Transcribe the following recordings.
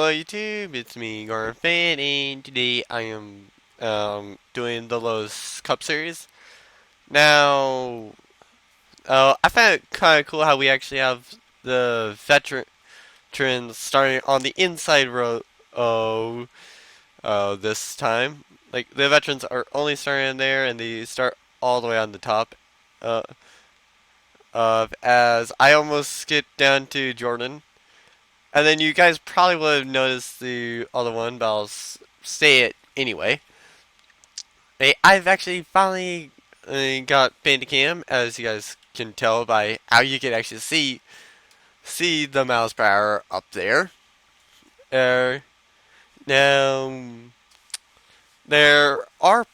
Hello YouTube, it's me, Garfin, and today I am doing the Lowe's Cup Series. Now, I found it kind of cool how we actually have the veterans starting on the inside row this time. Like, the veterans are only starting there, and they start all the way on the top. Uh, as I almost skipped down to Jordan. And then you guys probably would have noticed the other one, but I'll say it anyway. Hey, I've actually finally got Bandicam, as you guys can tell by how you can actually see the miles per hour up there. Uh, now there are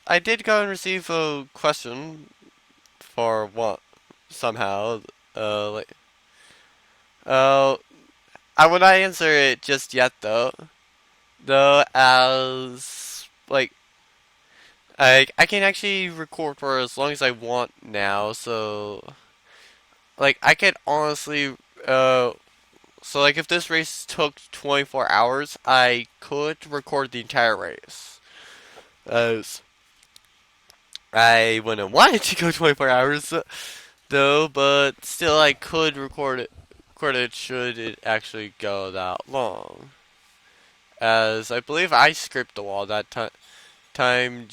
I did go and receive a question for what somehow. Like uh, I would not answer it just yet though. Though as like I can actually record for as long as I want now, so like I could honestly so like if this race took 24 hours, I could record the entire race. As I wouldn't want it to go 24 hours though, but still I could record it should it actually go that long. As I believe I scraped the wall that time.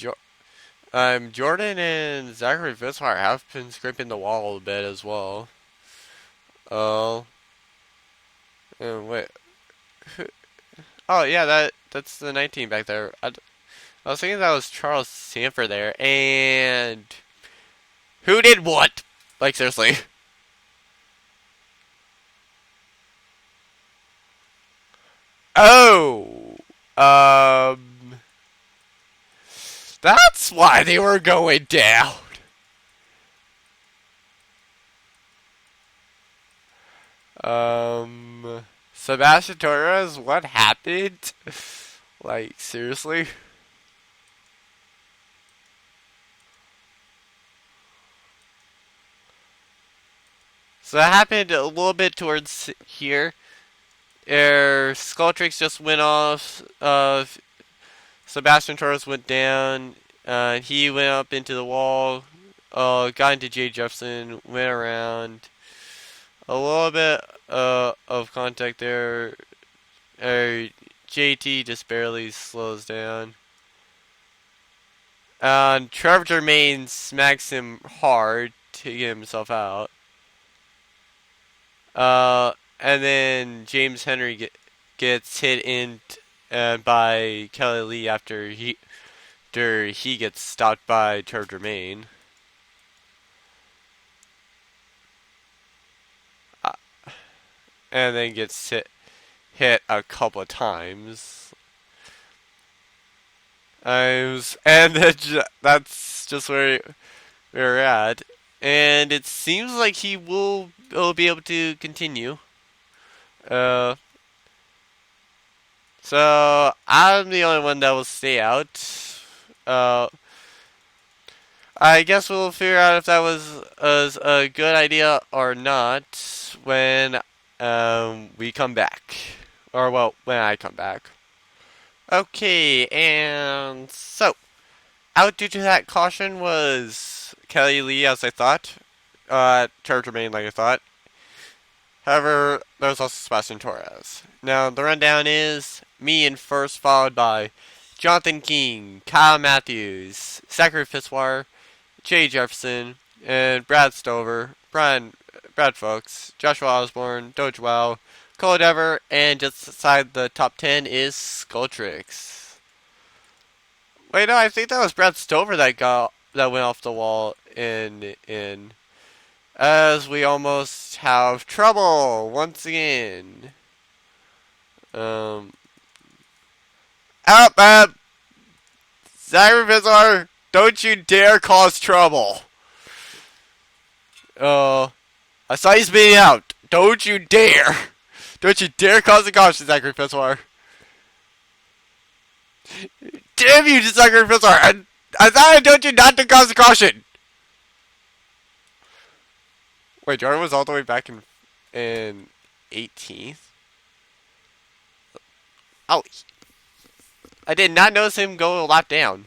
Jordan and Zachary Fitzhart have been scraping the wall a bit as well. Oh, wait. Oh yeah, that's the 19 back there. I was thinking that was Charles Sanford there. And who did what? Like seriously. Oh, um, that's why they were going down. Sebastian Torres, what happened? Like seriously? So that happened a little bit towards here. Skulltrix just went off. Sebastian Torres went down. He went up into the wall. Got into Jay Jefferson. Went around. A little bit of contact there. JT just barely slows down. Trevor Germain smacks him hard to get himself out. And then James Henry gets hit in by Kelly Lee after he gets stopped by Trevor Germain. Uh, and then gets hit a couple of times. And that's just where we're at. And it seems like he will be able to continue. Uh, so I'm the only one that will stay out. Uh, I guess we'll figure out if that was a good idea or not when we come back. Or, well, when I come back. Okay, and so, out due to that caution was Kelly Lee, as I thought. Trevor Main, like I thought. However, there was also Sebastian Torres. Now, the rundown is me in first, followed by Jonathan King, Kyle Matthews, Zachary Fitzwater, Jay Jefferson, and Brad Stover, Brad Fuchs, Joshua Osborne, Doge Wow, Cole Dever, and just inside the top 10 is Skulltrix. Wait, no, I think that was Brad Stover that went off the wall in as we almost have trouble once again. Um, Out, man! Zachary Fitzwater, don't you dare cause trouble. Uh, I saw you speeding out. Don't you dare. Don't you dare cause a caution, Zachary Fitzwater. Damn you, Zachary Fitzwater. I thought I told you not to cause a caution. Wait, Jordan was all the way back in 18th? Oh, I did not notice him go a lap down.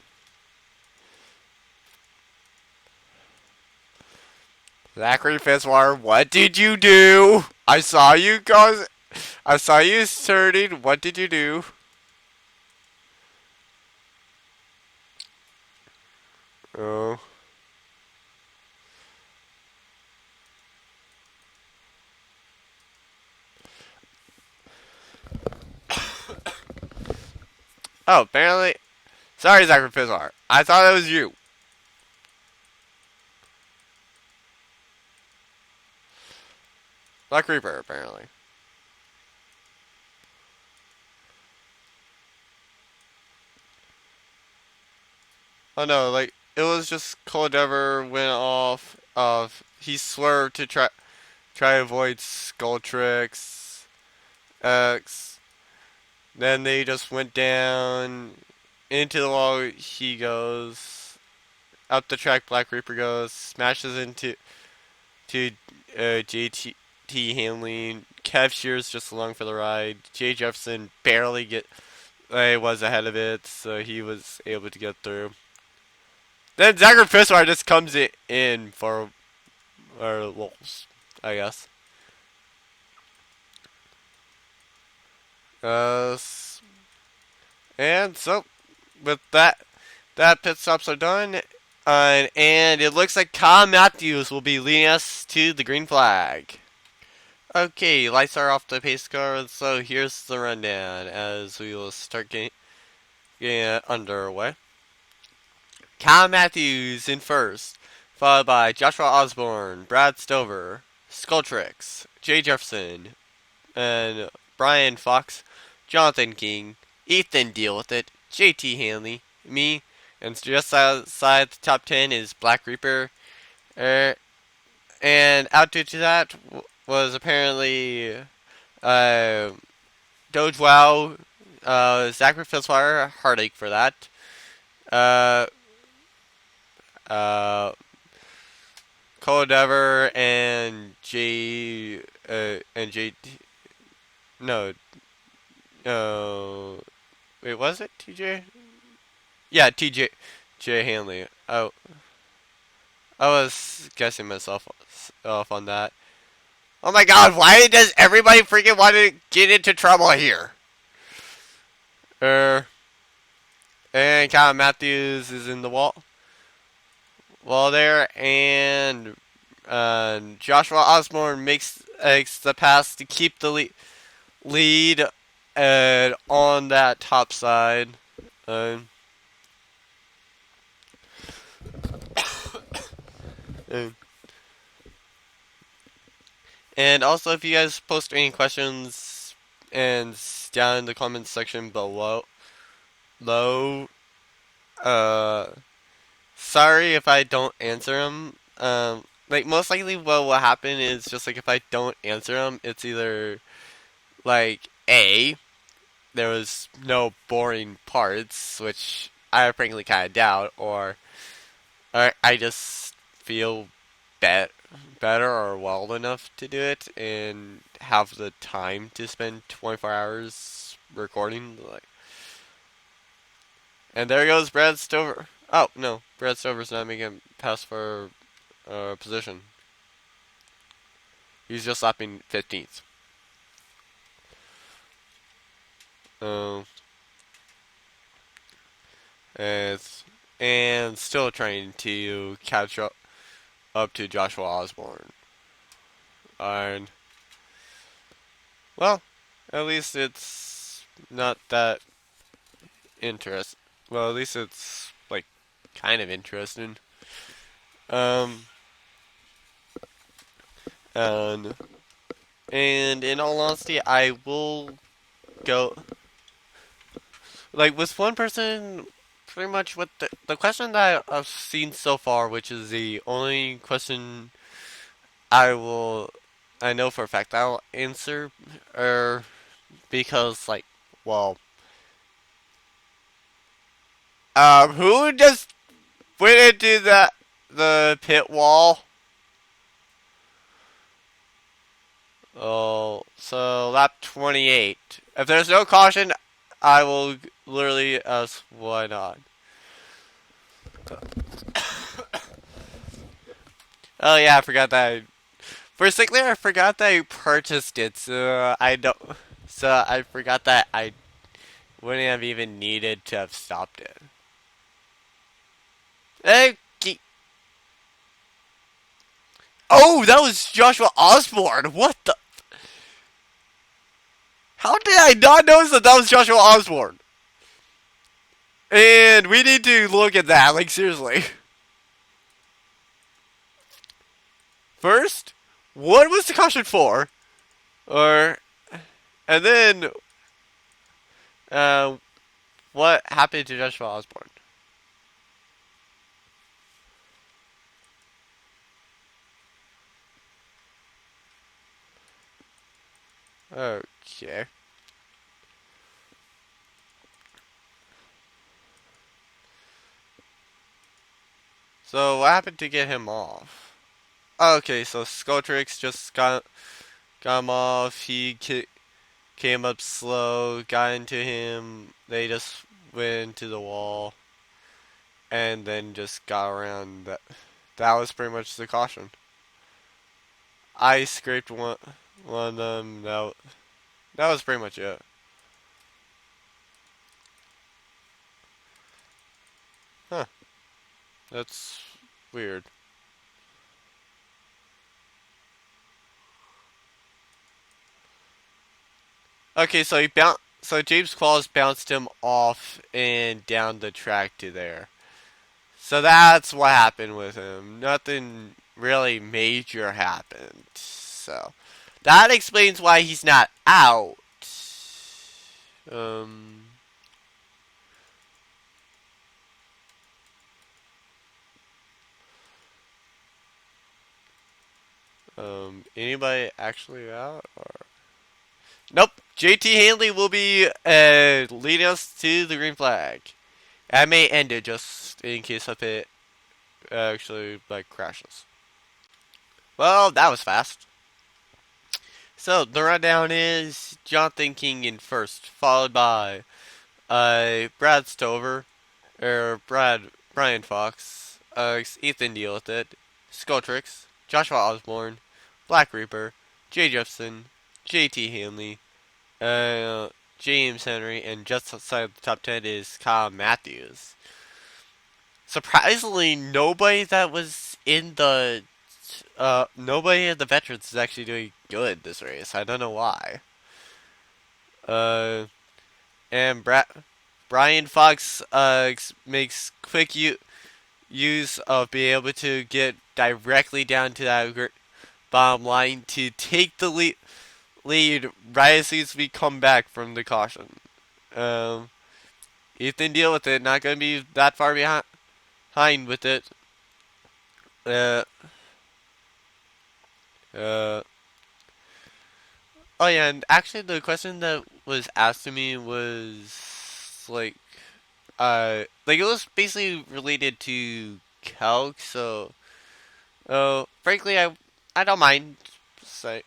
Zachary Fitzwater, what did you do? I saw you go. I saw you starting. What did you do? Oh. Oh, apparently. Sorry, Zachary Fitzwater. I thought it was you. Black Reaper, apparently. Oh no, like it was just Cole Dever went off of he swerved to try to avoid skull tricks. X. Then they just went down into the wall. He goes up the track. Black Reaper goes, smashes into JT Hanley. Kev Shears just along for the ride. Jay Jefferson barely was ahead of it, so he was able to get through. Then Zachary Fitzwater just comes in for lulls, I guess. And so with that pit stops are done, and it looks like Kyle Matthews will be leading us to the green flag. Okay, lights are off the pace car, so here's the rundown as we will start getting it underway. Kyle Matthews in first, followed by Joshua Osborne, Brad Stover, Skulltrix, Jay Jefferson, and Brian Fox, Jonathan King, Ethan Deal with It, JT Hanley, me, and just outside the top 10 is Black Reaper. And out to that was apparently Doge Wow, Zachary Fitzwater, heartache for that. Uh, uh, Cole Dever and J. No, wait, was it TJ? Yeah, J Hanley. Oh, I was guessing myself off on that. Oh my god, why does everybody freaking want to get into trouble here? And Kyle Matthews is in the wall there, and Joshua Osborne makes the pass to keep the lead on that top side. Uh, and also, if you guys post any questions and down in the comments section below, sorry if I don't answer them. Like most likely, what will happen is just like if I don't answer them, it's either like there was no boring parts, which I frankly kind of doubt, or I just feel better or well enough to do it and have the time to spend 24 hours recording. Like, and there goes Brad Stover. Oh no, Brad Stover's not making a pass for position. He's just lapping 15th. And still trying to catch up to Joshua Osborne. And well, at least it's not that interesting. Well, at least it's like kind of interesting. Um, and in all honesty, I will go like with one person. Pretty much what the question that I've seen so far, which is the only question I know for a fact I'll answer, because like, well, who just went into the pit wall? Oh, so lap 28. If there's no caution, I will literally ask why not. Oh yeah, I forgot that. For a second there, I forgot that I purchased it, so I don't. So I forgot that I wouldn't have even needed to have stopped it. Okay. Oh, that was Joshua Osborne. What the? How did I not notice that that was Joshua Osborne? And we need to look at that, like seriously. First, what was the caution for? Or, and then, uh, what happened to Joshua Osborne? Okay. So what happened to get him off? Okay, so Skulltrix just got him off. Came up slow, got into him. They just went into the wall, and then just got around. That was pretty much the caution. I scraped one of them. That was pretty much it. Huh? That's weird. Okay, so he bounced. So James Claus bounced him off and down the track to there. So that's what happened with him. Nothing really major happened. So that explains why he's not out. Um, anybody actually out? Or nope. JT Hanley will be leading us to the green flag. I may end it just in case if it actually like crashes. Well, that was fast. So the rundown is Jonathan King in first, followed by Brad Stover, or Brian Fox, Ethan Deal with it, Skulltrix, Joshua Osborne, Black Reaper, Jay Jefferson, JT Hanley, James Henry, and just outside the top 10 is Kyle Matthews. Surprisingly, nobody that was in the nobody of the veterans is actually doing good this race. I don't know why. Uh, and Brian Fox makes quick use of being able to get directly down to that bottom line to take the lead right as soon as we come back from the caution. Um, Ethan deal with it. Not going to be that far behind with it. Uh, uh, oh yeah, and actually the question that was asked to me was like it was basically related to calc. So, frankly, I don't mind saying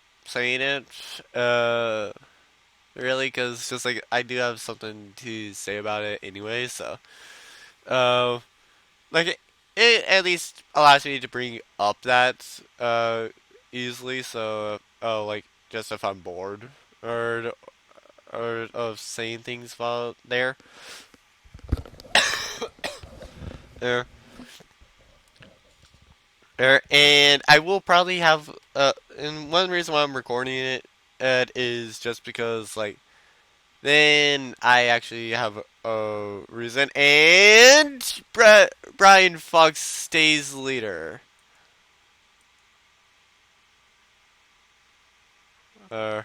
it. Really, because just like I do have something to say about it anyway. So, uh, like it at least allows me to bring up that easily. So, like just if I'm bored or of saying things while there. There. And I will probably have and one reason why I'm recording it is just because like then I actually have a reason and Brian Fox stays leader. Uh,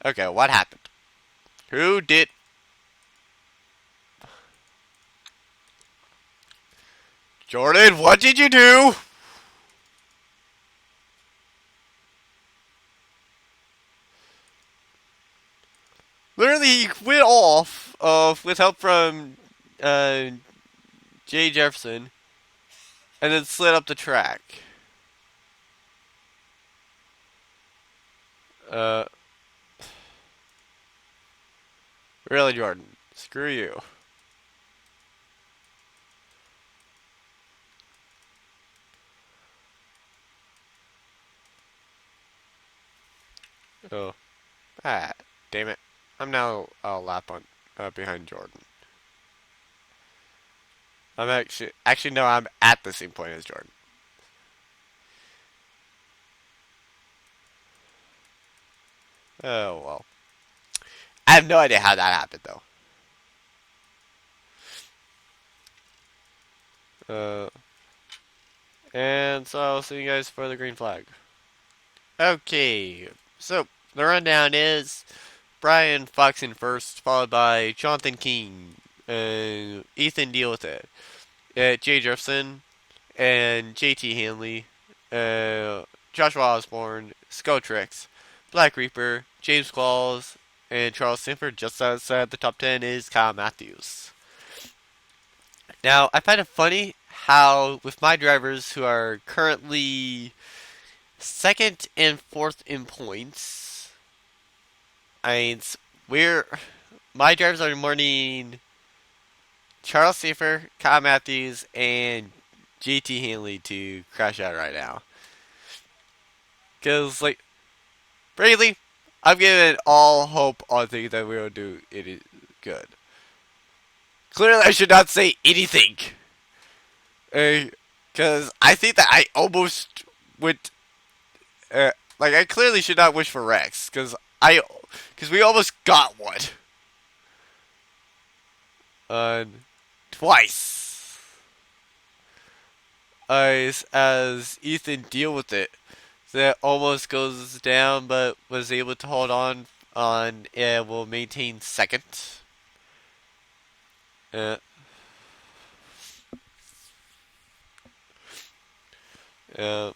okay, what happened? Who did? Jordan, what did you do? Literally, he went off with help from uh, Jay Jefferson and then slid up the track. Uh, Really, Jordan? Screw you. Oh, ah, damn it! I'm now a lap on behind Jordan. I'm actually no, I'm at the same point as Jordan. Oh well. I have no idea how that happened though. Uh, and so I'll see you guys for the green flag. Okay, so the rundown is Brian Fox in first, followed by Jonathan King, Ethan Deal with it, Jay Jefferson, and JT Hanley, Joshua Osborne, Skotrix, Black Reaper, James Qualls, and Charles Sanford. Just outside the top 10 is Kyle Matthews. Now, I find it funny how, with my drivers who are currently second and fourth in points, I mean, we're my drivers are mourning Charles Safer, Kyle Matthews, and JT Hanley to crash out right now. Because, like, Braley, I'm giving all hope on thinking that we'll do it good. Clearly, I should not say anything. Because I think that I almost went. Like, I clearly should not wish for Rex. Because we almost got one. Twice. As Ethan deal with it. That almost goes down, but was able to hold on and will maintain second. Uh, uh,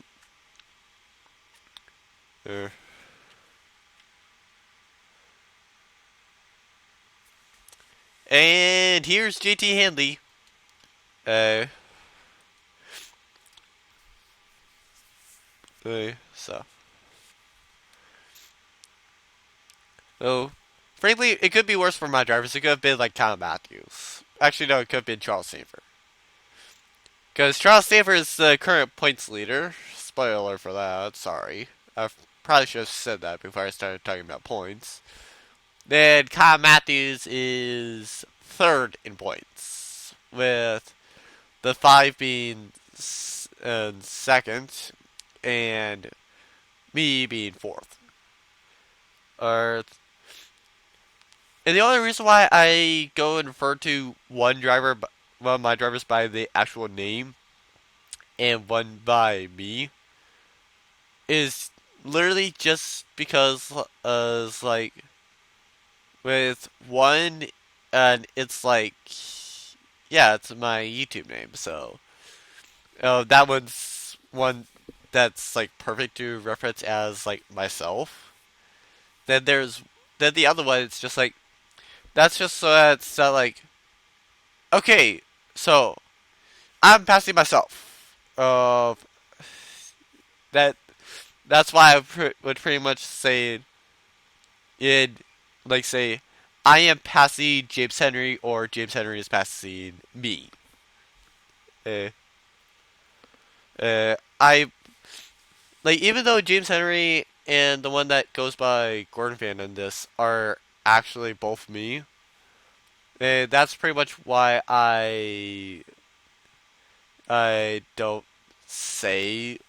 uh. And here's JT Hanley. Uh, so. Oh, frankly, it could be worse for my drivers. It could have been like Kyle Matthews. Actually, no, it could have been Charles Sanford. Because Charles Sanford is the current points leader. Spoiler for that. Sorry. I probably should have said that before I started talking about points. Then Kyle Matthews is third in points, with the five being second, and me being fourth. Or and the only reason why I go and refer to one of my drivers by the actual name and one by me is literally just because like with one and it's like yeah, it's my YouTube name, so that one's one that's like perfect to reference as like myself. Then the other one. It's just like that's just so that it's not like okay, so I'm passing myself. That that's why would pretty much say it like say I am passing James Henry or James Henry is passing me. Uh, I like even though James Henry and the one that goes by Gordon Fan in this are actually both me. That's pretty much why I don't say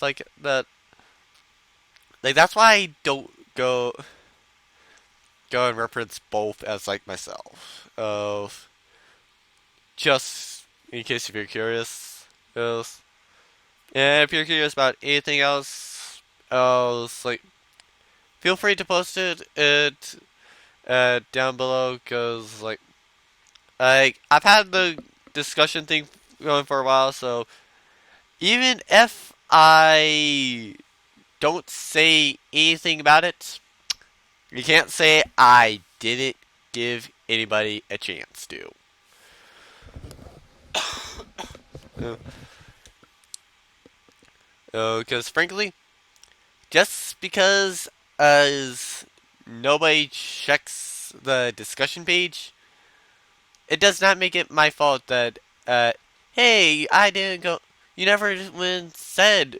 like that. Like that's why I don't go and reference both as like myself. Just in case if you're curious. And if you're curious about anything else, like feel free to post it down below because like I've had the discussion thing going for a while, so even if I don't say anything about it, you can't say I didn't give anybody a chance to. Because frankly, just because as nobody checks the discussion page, it does not make it my fault that, hey, I didn't go. You never even said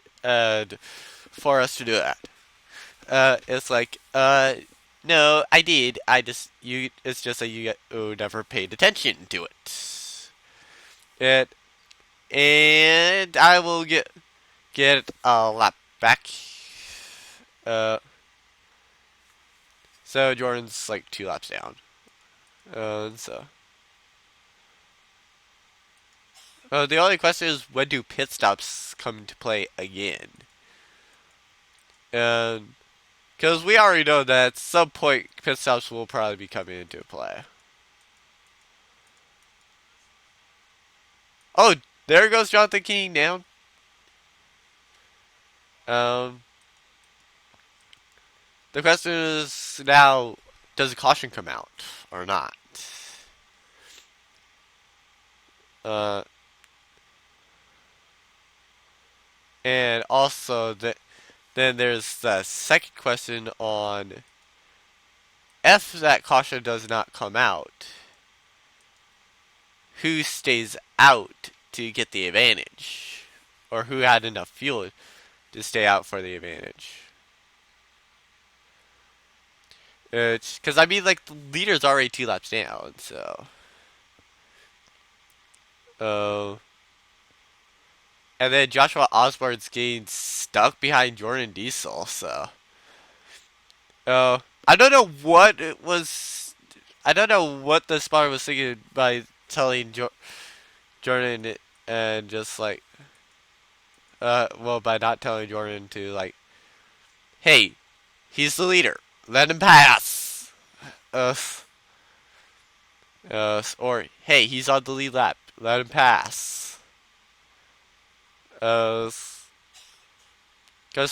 for us to do that. It's like, no, I did. I just you. It's just that you never paid attention to it. It and I will get a lap back. Uh, so Jordan's like 2 laps down. So the only question is, when do pit stops come into play again? And because we already know that at some point pit stops will probably be coming into play. Oh, there goes Jonathan King down. Um, the question is now, does a caution come out or not? Uh, and also then there's the second question on, if that caution does not come out, who stays out to get the advantage, or who had enough fuel to stay out for the advantage. It's because I mean, like, the leader's already 2 laps down, so. Uh, and then Joshua Osborne's getting stuck behind Jordan Diesel, so. I don't know what it was. I don't know what the spotter was thinking by telling Jordan and just like, well, by not telling Jordan to, like, hey, he's the leader, let him pass. Uh, or hey, he's on the lead lap, let him pass. Because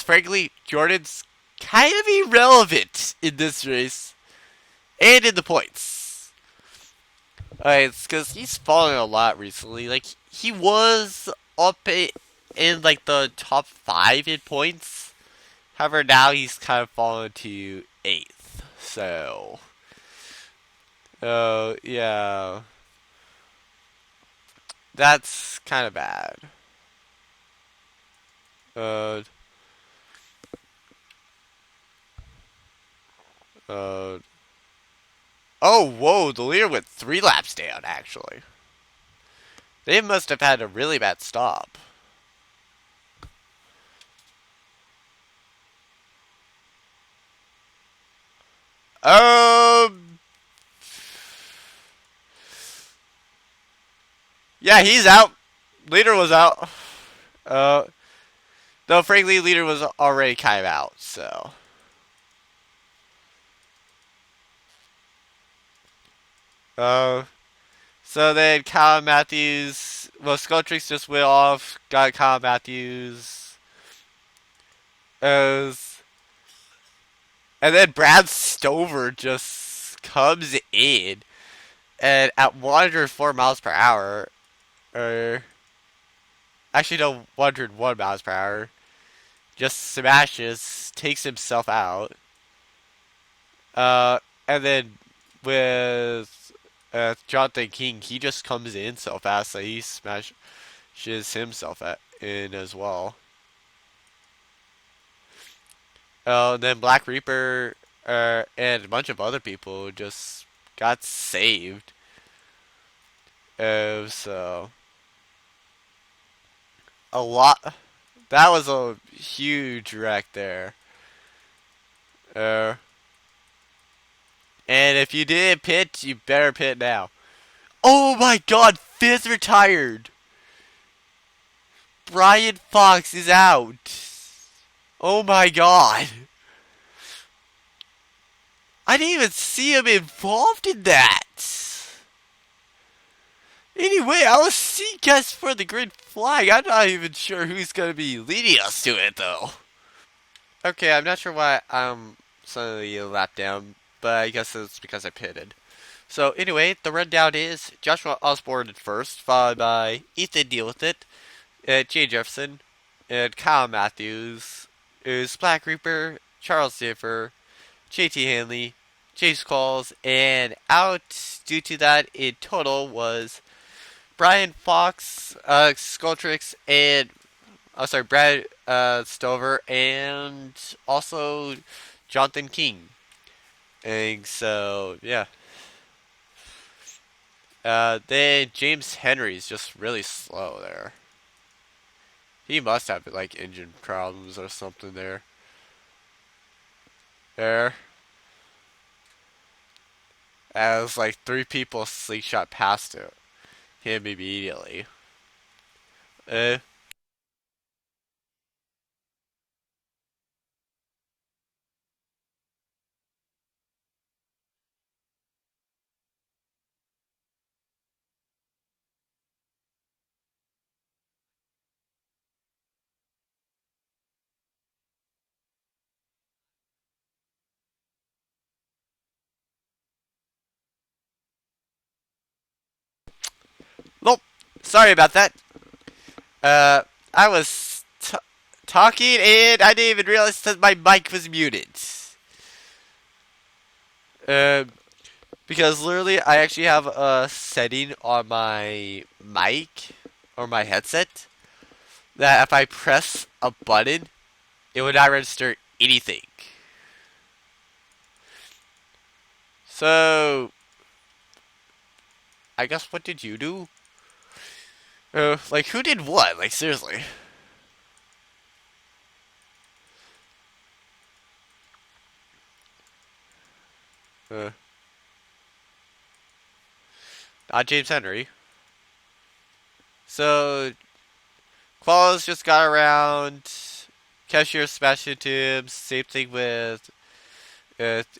frankly, Jordan's kind of irrelevant in this race and in the points. It's because he's fallen a lot recently. Like, he was up in like the top 5 in points. However, now he's kind of fallen to 8th. So, yeah, that's kind of bad. Uh, uh, oh, whoa, the leader went 3 laps down, actually. They must have had a really bad stop. Um, yeah, he's out. Leader was out. Uh, though frankly, leader was already kind of out, so. Uh, so then Kyle Matthews, well, Scotrix just went off, got Kyle Matthews. As, and then Brad Stover just comes in, and at 104 miles per hour, or actually no, 101 miles per hour, just smashes, takes himself out. And then with Jonathan King, he just comes in so fast that he smashes himself in as well. Then Black Reaper and a bunch of other people just got saved. So a lot. That was a huge wreck there. Uh, and if you didn't pit, you better pit now. Oh my God! Fifth retired. Brian Fox is out. Oh my God! I didn't even see him involved in that. Anyway, I was seeing guys for the green flag. I'm not even sure who's going to be leading us to it, though. Okay, I'm not sure why I'm suddenly a lap down, but I guess it's because I pitted. So anyway, the rundown is Joshua Osborne at first, followed by Ethan Deal With It, Jay Jefferson, and Kyle Matthews, is Black Reaper, Charles Ziffer, JT Hanley, James calls, and out due to that in total was Brian Fox, Sculptrix, and Brad Stover, and also Jonathan King. And so yeah, then James Henry's just really slow there. He must have like engine problems or something there. There, as like three people slingshot past him immediately. Uh, Nope. Sorry about that. I was talking and I didn't even realize that my mic was muted. Uh, because literally, I actually have a setting on my mic or my headset that if I press a button, it would not register anything. So, I guess what did you do? Like, who did what? Like, seriously. Uh, Not James Henry. So, Qualos just got around. Cashier smashed into him. Same thing with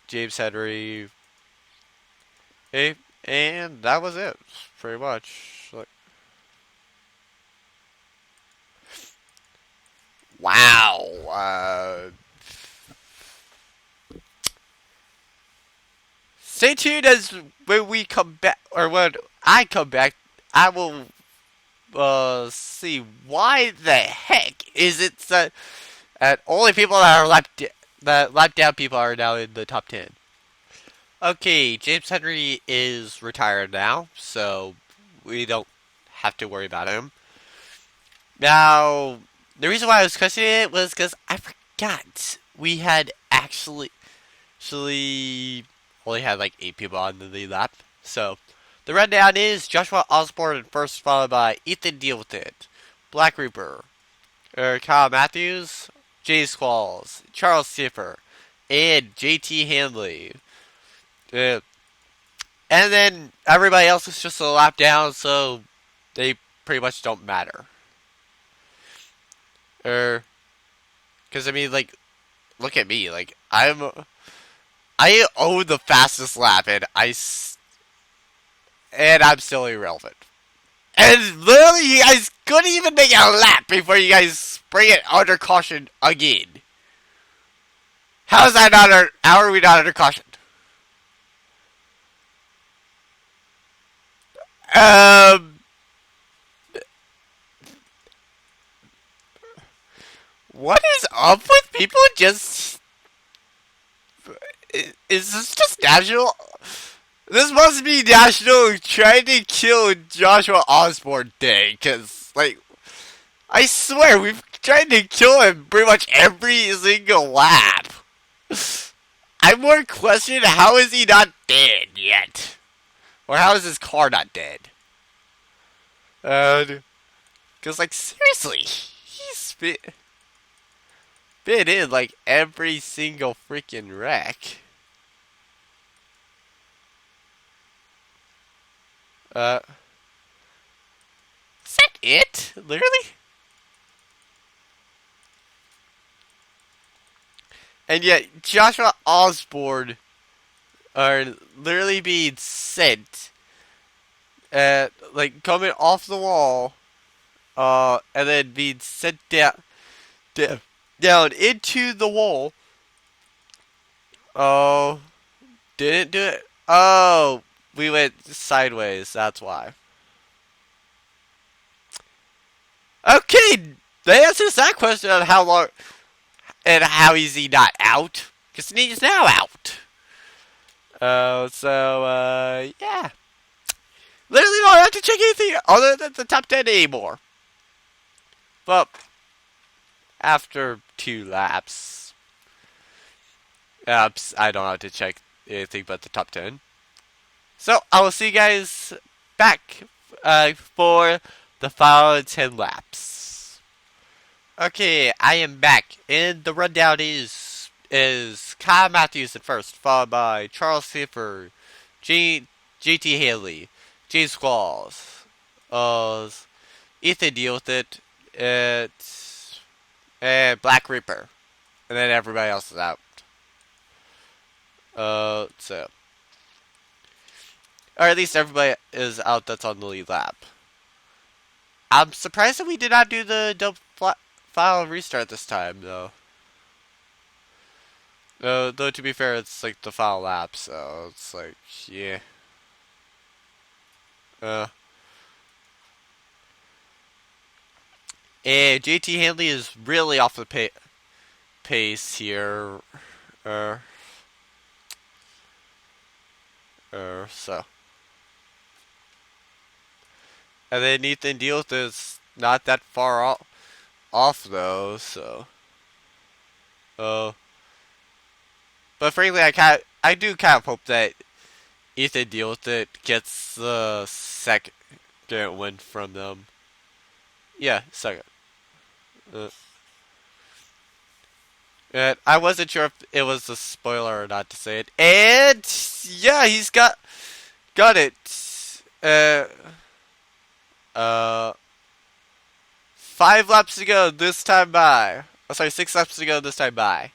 James Henry. Hey, and that was it, pretty much. Like, wow. Stay tuned as when we come back, or when I come back, I will see why the heck is it that only people that are lap down people are now in the top 10. Okay, James Henry is retired now, so we don't have to worry about him. Now, the reason why I was questioning it was because I forgot we had actually only had like 8 people on the lap. So, the rundown is Joshua Osborne in first, followed by Ethan Deal With It, Black Reaper, Kyle Matthews, Jay Squalls, Charles Skipper, and JT Handley. Uh, and then everybody else is just a lap down, so they pretty much don't matter. Because I mean, like, look at me, like I own the fastest lap, and I'm still irrelevant. And literally, you guys couldn't even make a lap before you guys bring it under caution again. How is that not? How are we not under caution? Um, what is up with people just? Is this just national? This must be national trying to kill Joshua Osborne Day, cause like I swear we've tried to kill him pretty much every single lap. I'm more questioning how is he not dead yet, or how is his car not dead? Cause like seriously, he's been in like every single freaking wreck. Uh, is that it? Literally? And yet, Joshua Osborne are literally being sent, like coming off the wall, and then being sent down into the wall. Oh, didn't do it. Oh, we went sideways. That's why. Okay, that answers that question on how long and how is he not out? Because he's now out. Yeah. Literally don't have to check anything other than the top 10 anymore. Well, after 2 laps, I don't have to check anything but the top 10. So, I will see you guys back for the final 10 laps. Okay, I am back, and the rundown is Kyle Matthews in first, followed by Charles Siffer, JT Haley, James Squalls, Ethan Deal with it, and Black Reaper, and then everybody else is out. So, or at least everybody is out that's on the lead lap. I'm surprised that we did not do the double file restart this time, though. Though to be fair, it's like the final lap, so it's like, yeah. Uh, and JT Hanley is really off the pace here. Uh, so. And then Ethan Deals is not that far off though, so. But frankly, I do kind of hope that Ethan Deals gets the second win from them. Yeah, second. Uh, and I wasn't sure if it was a spoiler or not to say it. And yeah, he's got it. Uh, 5 laps to go this time by. Oh, sorry, 6 laps to go this time by.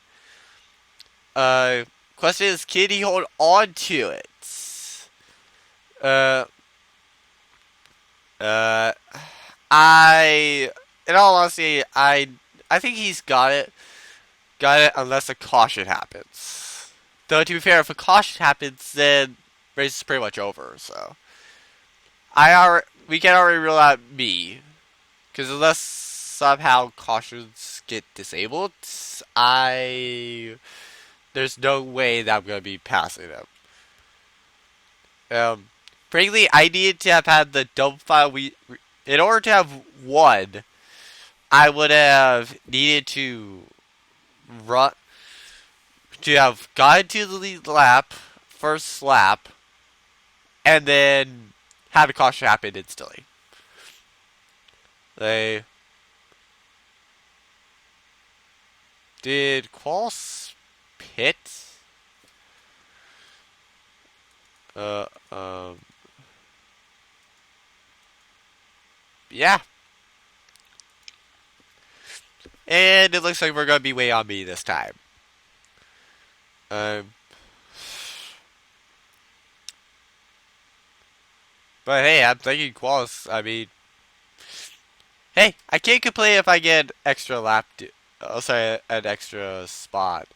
Question is, can he hold on to it? In all honesty, I think he's got it. Got it unless a caution happens. Though, to be fair, if a caution happens, then race is pretty much over, so. We can already rule out me. Because unless somehow cautions get disabled, there's no way that I'm going to be passing them. Frankly, I needed to have had the double file. In order to have won, I would have needed to have gotten to the lead lap, first lap, and then have a caution happen instantly. Did Qualls pit? Yeah. And it looks like we're gonna be way on me this time. But hey, I'm thinking Qualls. I mean, hey, I can't complain if I get extra lap. An extra spot.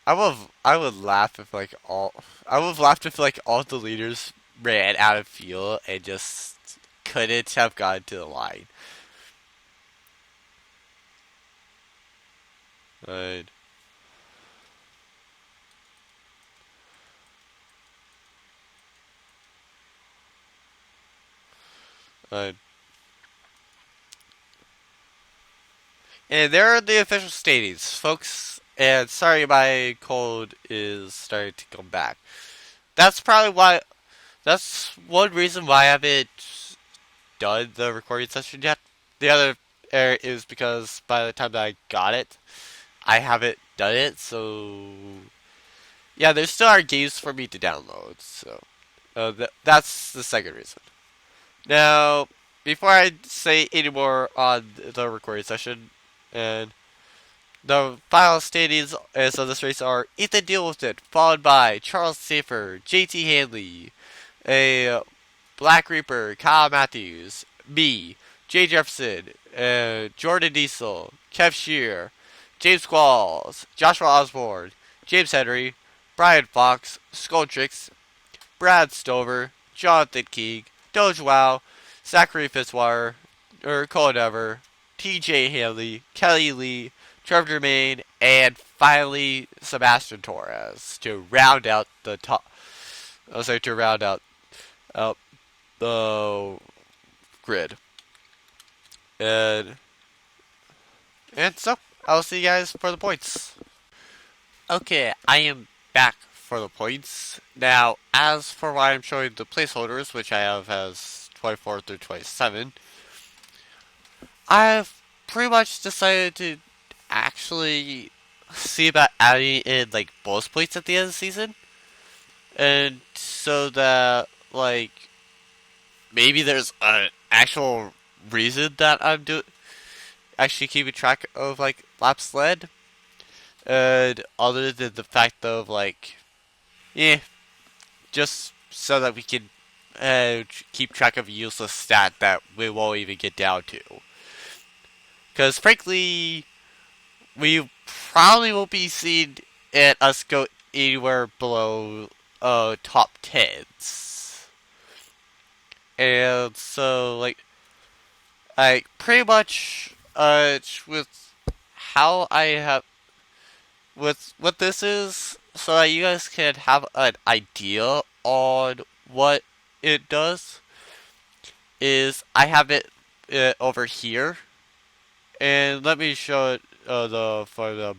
I would laugh if all the leaders ran out of fuel and just couldn't have gotten to the line. Right. Right. And there are the official standings, folks. And sorry, my cold is starting to come back. That's probably why. That's one reason why I haven't done the recording session yet. The other is because by the time that I got it, I haven't done it. So yeah, there still are games for me to download. So that's the second reason. Now, before I say any more on the recording session, and the final standings of this race are Ethan Deal with it, followed by Charles Safer, JT Hanley, a Black Reaper, Kyle Matthews, me, Jay Jefferson, Jordan Diesel, Kev Shear, James Qualls, Joshua Osborne, James Henry, Brian Fox, Skulltrix, Brad Stover, Jonathan Keeg, Doge Wow, Zachary Fitzwater, Cole Never, TJ Haley, Kelly Lee, Trevor Jermaine, and finally Sebastian Torres to round out the top. I'll say to round out the grid. And and so I'll see you guys for the points. Okay, I am back for the points. Now, as for why I'm showing the placeholders, which I have as 24 through 27, I've pretty much decided to actually see about adding in like bonus points at the end of the season, and so that like maybe there's an actual reason that I'm actually keeping track of like laps led, and other than the fact of like, yeah, just so that we can keep track of a useless stat that we won't even get down to. Because frankly, we probably won't be seeing us go anywhere below top tens. And so like pretty much with how I have with what this is, so that you guys can have an idea on what it does, is I have it over here, and let me show it for the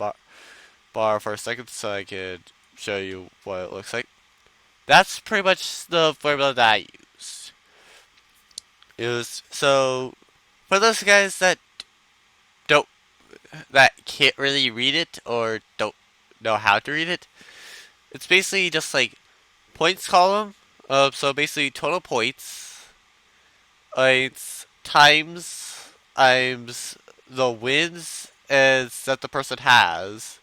bar for a second so I can show you what it looks like. That's pretty much the formula that I used. So for those guys don't that can't really read it or don't know how to read it, it's basically just like points column. So basically total points. It's times the wins is that the person has.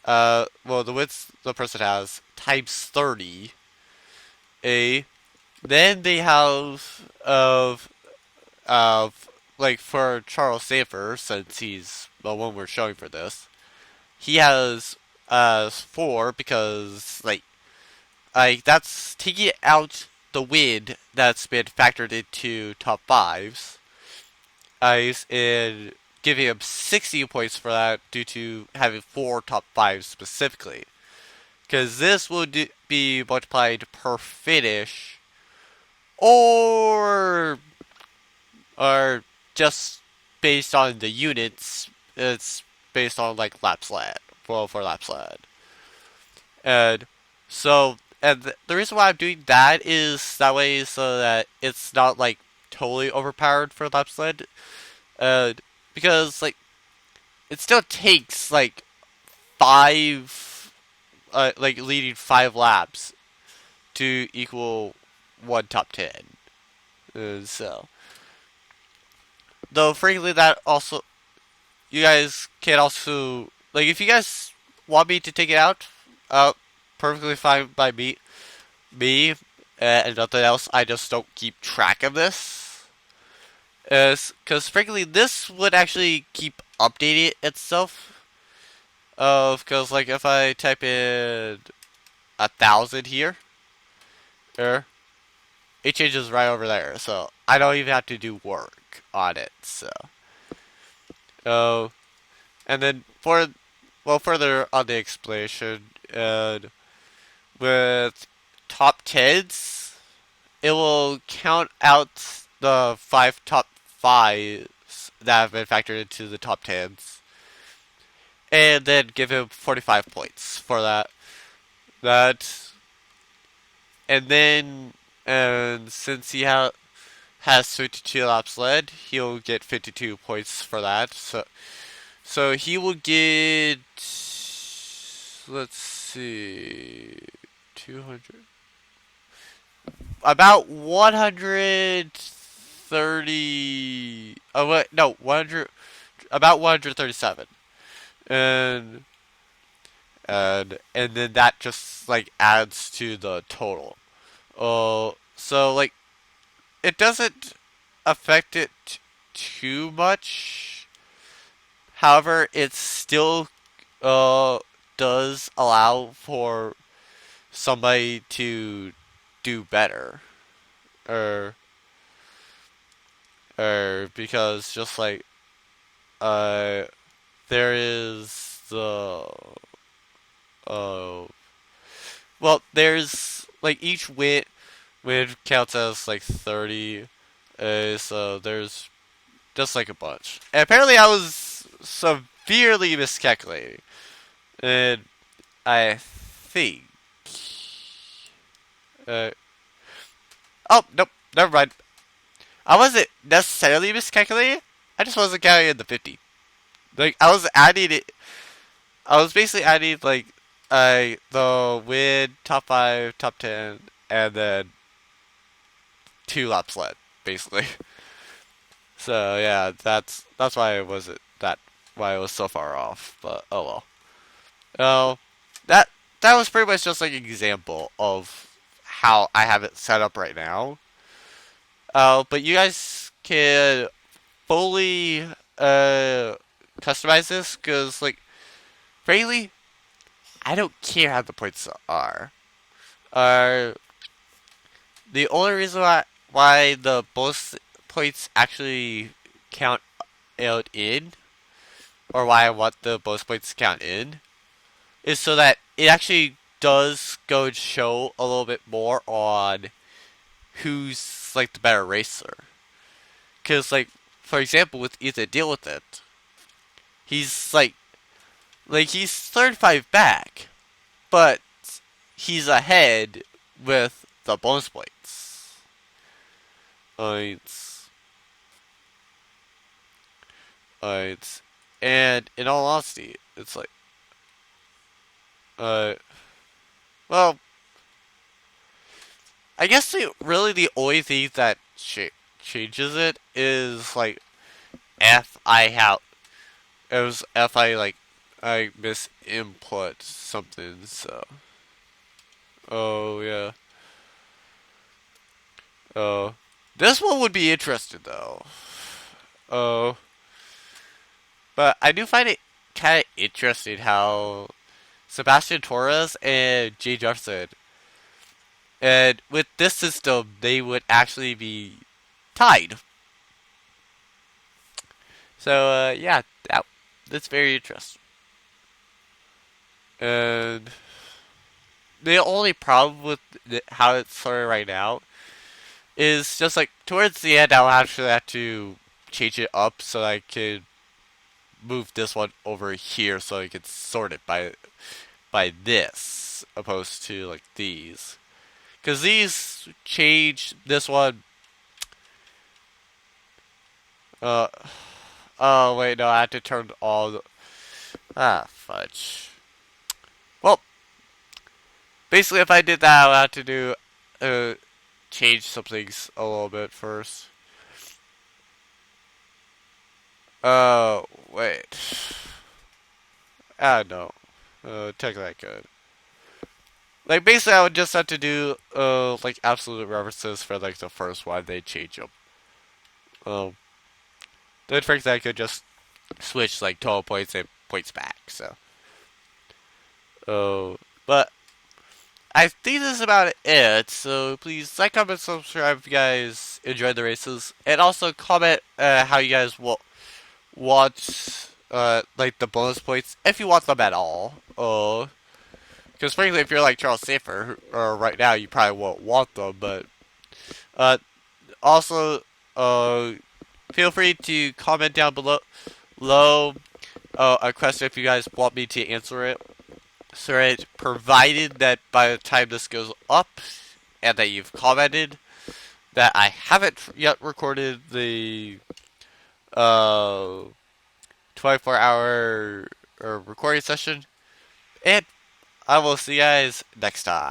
Well, the wins the person has times 30. Then they have like for Charles Safer, since he's the one we're showing for this, he has 4 because like that's taking out the win that's been factored into top fives. And giving him 60 points for that due to having 4 top fives specifically. Because this will be multiplied per finish, or just based on the units. It's based on like laps led, for laps led, and so the reason why I'm doing that is that way so that it's not like totally overpowered for laps led, uh, because like it still takes like 5, like leading 5 laps to equal 1 top 10. So, though frankly, that also you guys can also like if you guys want me to take it out, perfectly fine by me, and nothing else. I just don't keep track of this, because frankly, this would actually keep updating itself. Because like if I type in 1,000 here, er, it changes right over there. So I don't even have to do work on it. So, oh, and then further on the explanation, with top tens, it will count out the 5 top fives that have been factored into the top tens, and then give him 45 points for that. That, and then, and since he has 52 laps led, he'll get 52 points for that. So he will get, let's see, 200, about 130. Oh wait, no, 100, about 137, and and then that just like adds to the total. So like it doesn't affect it too much. However, it still uh does allow for somebody to do better, or because just like uh there is the uh well, there's like each win counts as like 30. So there's just like a bunch. And apparently, I was severely miscalculating, and I think. Uh, oh nope, never mind. I wasn't necessarily miscalculating. I just wasn't counting in the 50. Like I was adding it. I was basically adding like the win, top 5, top 10, and then 2 laps led, basically. So yeah, that's why it wasn't that why it was so far off. But oh well. Oh, that that was pretty much just like an example of how I have it set up right now. But you guys can fully customize this because like frankly, I don't care how the points are. Uh, the only reason why the bonus points actually count out in, or why I want the bonus points to count in, is so that it actually does go and show a little bit more on who's like the better racer. Because like for example, with Ethan Deal with it, he's like he's 35 back, but he's ahead with the bonus points. It's, it's, and in all honesty, it's like, uh, well, I guess really the only thing that changes it is like if I have it was if I like I misinput something. So oh yeah, oh this one would be interesting though. Oh, but I do find it kind of interesting how Sebastian Torres and Jay Jefferson, and with this system, they would actually be tied. So yeah, that's very interesting. And the only problem with how it's sorted right now is just like towards the end, I'll actually have to change it up so I can move this one over here so I can sort it by this opposed to like these. Because these change this one. Uh, oh wait, no, I have to turn all. Fudge. Well, basically, if I did that, I would have to do change some things a little bit first. Oh wait. Ah no. Take that good. Like basically, I would just have to do like absolute references for like the first one. They change them. Um, then for I could just switch like total points and points back. So, but I think this is about it. So please like, comment, subscribe if you guys enjoyed the races, and also comment how you guys will want like the bonus points if you want them at all. Because frankly, if you're like Charles Safer right now, you probably won't want them. But uh, also feel free to comment down below a question if you guys want me to answer it. So it provided that by the time this goes up and that you've commented that I haven't yet recorded the uh 24-hour recording session, and I will see you guys next time.